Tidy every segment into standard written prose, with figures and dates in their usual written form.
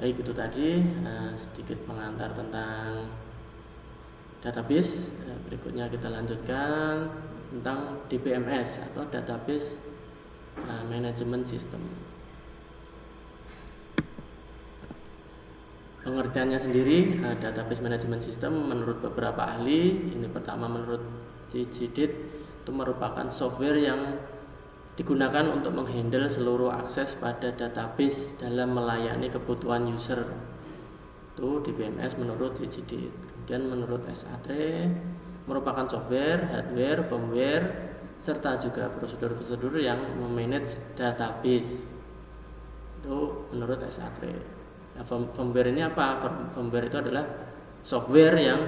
Baik, itu tadi sedikit pengantar tentang database. Berikutnya kita lanjutkan tentang DBMS atau Database Management System. Pengertiannya sendiri, Database Management System menurut beberapa ahli, ini pertama menurut CGDIT, itu merupakan software yang digunakan untuk menghandle seluruh akses pada database dalam melayani kebutuhan user. Itu DBMS menurut CGDIT. Kemudian menurut SAT merupakan software, hardware, firmware, serta juga prosedur-prosedur yang memanage database. Itu menurut SAT. Nah, firmware ini apa? Firmware itu adalah software yang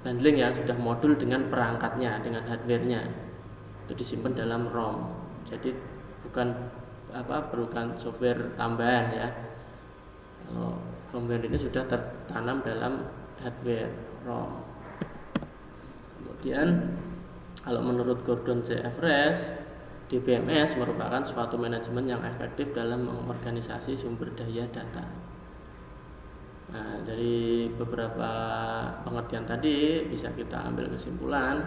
bundling ya, sudah modul dengan perangkatnya, dengan hardwarenya. Itu disimpan dalam ROM. Jadi bukan software tambahan ya. Kalau firmware ini sudah tertanam dalam hardware ROM. Kemudian kalau menurut Gordon C. Everest, DBMS merupakan suatu manajemen yang efektif dalam mengorganisasi sumber daya data. Nah, dari beberapa pengertian tadi bisa kita ambil kesimpulan,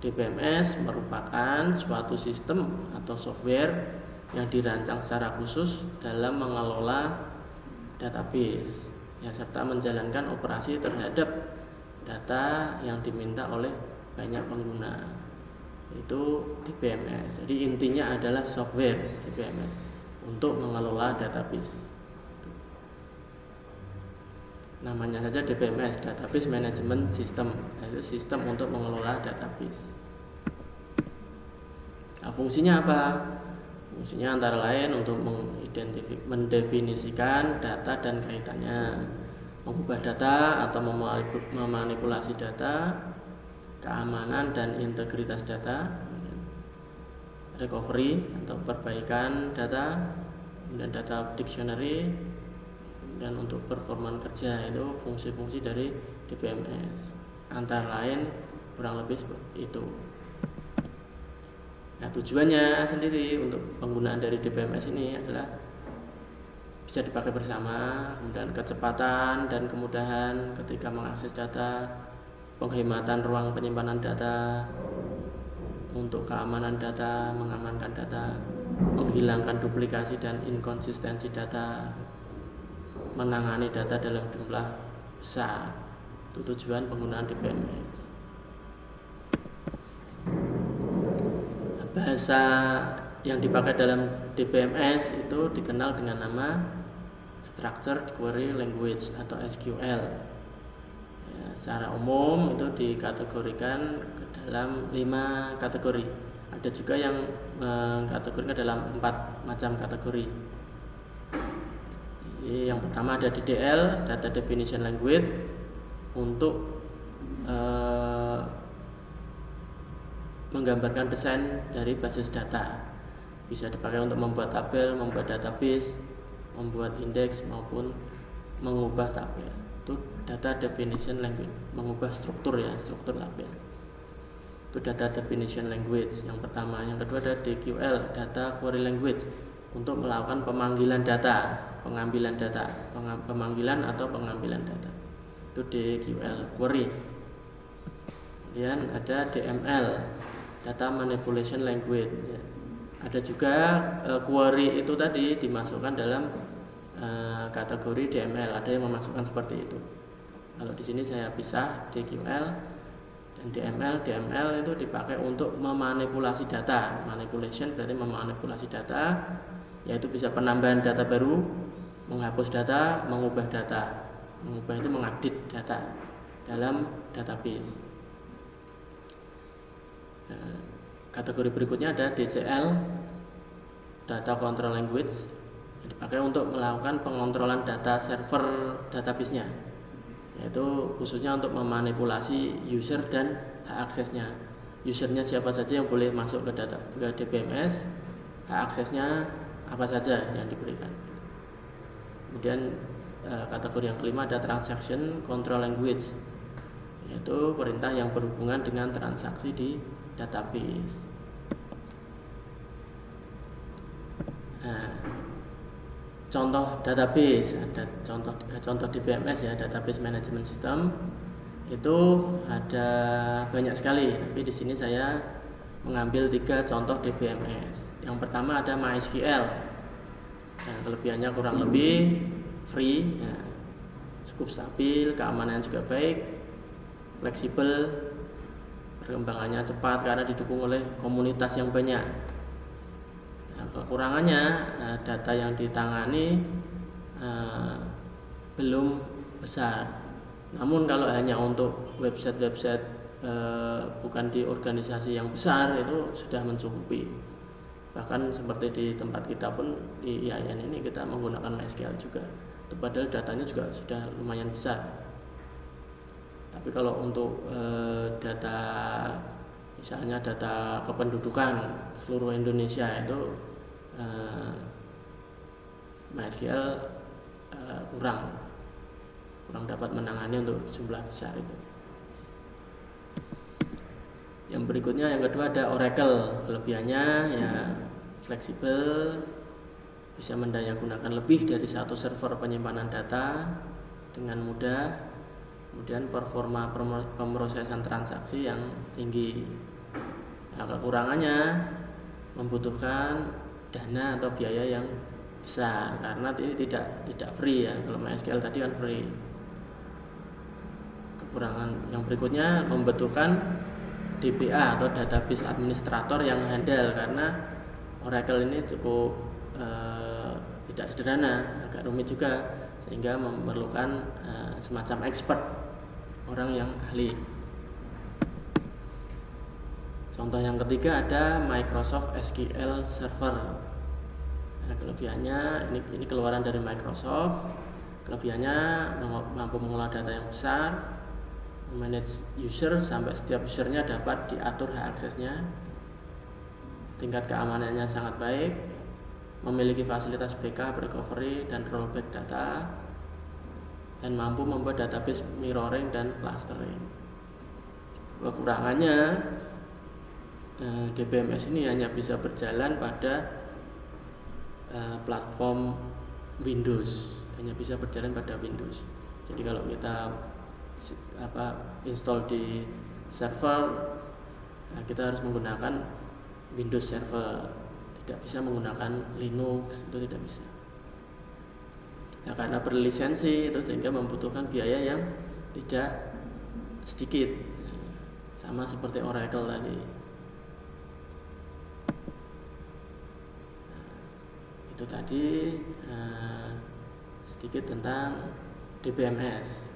DBMS merupakan suatu sistem atau software yang dirancang secara khusus dalam mengelola database ya, serta menjalankan operasi terhadap data yang diminta oleh banyak pengguna. Itu DBMS. Jadi intinya adalah software DBMS untuk mengelola database. Namanya saja DBMS, Database Management System, yaitu sistem untuk mengelola database. Nah, fungsinya apa? Fungsinya antara lain untuk mendefinisikan data dan kaitannya, mengubah data atau memanipulasi data, keamanan dan integritas data, recovery atau perbaikan data, dan data dictionary, dan untuk performa kerja. Itu fungsi-fungsi dari DBMS antara lain kurang lebih seperti itu. Nah, tujuannya sendiri untuk penggunaan dari DBMS ini adalah bisa dipakai bersama, kemudian kecepatan dan kemudahan ketika mengakses data, penghematan ruang penyimpanan data, untuk keamanan data, mengamankan data, menghilangkan duplikasi dan inkonsistensi data, menangani data dalam jumlah besar. Itu tujuan penggunaan DBMS. Bahasa yang dipakai dalam DBMS itu dikenal dengan nama Structured Query Language atau SQL. Ya, secara umum itu dikategorikan ke dalam 5 kategori. Ada juga yang mengkategorikan dalam 4 macam kategori. Yang pertama ada DDL, Data Definition Language, untuk menggambarkan desain dari basis data. Bisa dipakai untuk membuat tabel, membuat database, membuat indeks maupun mengubah tabel. Itu Data Definition Language, mengubah struktur ya, struktur tabel. Itu Data Definition Language yang pertama. Yang kedua ada DQL, Data Query Language, untuk melakukan pemanggilan data, pengambilan data, pemanggilan atau pengambilan data. Itu DQL, query. Kemudian ada DML, Data Manipulation Language. Ada juga query itu tadi dimasukkan dalam kategori DML. Ada yang memasukkan seperti itu. Kalau di sini saya pisah DQL dan DML. DML itu dipakai untuk memanipulasi data. Manipulation berarti memanipulasi data, yaitu bisa penambahan data baru, menghapus data, mengubah data. Mengubah itu mengupdate data dalam database. Kategori berikutnya ada DCL, Data Control Language, yang dipakai untuk melakukan pengontrolan data server database-nya, yaitu khususnya untuk memanipulasi user dan hak aksesnya. Usernya siapa saja yang boleh masuk ke DBMS, hak aksesnya apa saja yang diberikan. Kemudian kategori yang kelima ada Transaction Control Language, yaitu perintah yang berhubungan dengan transaksi di database. Nah, contoh database, ada contoh DBMS ya, database management system itu ada banyak sekali, tapi di sini saya mengambil 3 contoh DBMS. Yang pertama ada MySQL. Nah, kelebihannya kurang lebih free, ya, cukup stabil, keamanan juga baik, fleksibel, perkembangannya cepat karena didukung oleh komunitas yang banyak. Nah, kekurangannya data yang ditangani belum besar. Namun kalau hanya untuk website-website bukan di organisasi yang besar itu sudah mencukupi. Bahkan seperti di tempat kita pun di IAIN ini kita menggunakan MySQL juga. Padahal datanya juga sudah lumayan besar. Tapi kalau untuk data misalnya data kependudukan seluruh Indonesia itu MySQL kurang dapat menangani untuk jumlah besar itu. Yang berikutnya, yang kedua ada Oracle. Kelebihannya ya fleksibel, bisa mendayagunakan lebih dari 1 server penyimpanan data dengan mudah. Kemudian performa pemrosesan transaksi yang tinggi. Nah, kekurangannya membutuhkan dana atau biaya yang besar karena ini tidak free ya. Kalau MySQL tadi kan free. Kekurangan yang berikutnya membutuhkan DBA atau database administrator yang handal, karena Oracle ini cukup tidak sederhana, agak rumit juga, sehingga memerlukan semacam expert, orang yang ahli. Contoh yang ketiga ada Microsoft SQL Server. Nah, kelebihannya ini keluaran dari Microsoft. Kelebihannya mampu mengolah data yang besar, manage user sampai setiap usernya dapat diatur hak aksesnya, tingkat keamanannya sangat baik, memiliki fasilitas backup, recovery, dan rollback data, dan mampu membuat database mirroring dan clustering. Kekurangannya DBMS ini hanya bisa berjalan pada platform Windows, hanya bisa berjalan pada Windows. Jadi kalau kita install di server, kita harus menggunakan Windows Server, tidak bisa menggunakan Linux, itu tidak bisa. Nah, karena berlisensi itu sehingga membutuhkan biaya yang tidak sedikit, sama seperti Oracle tadi. Itu tadi sedikit tentang DBMS.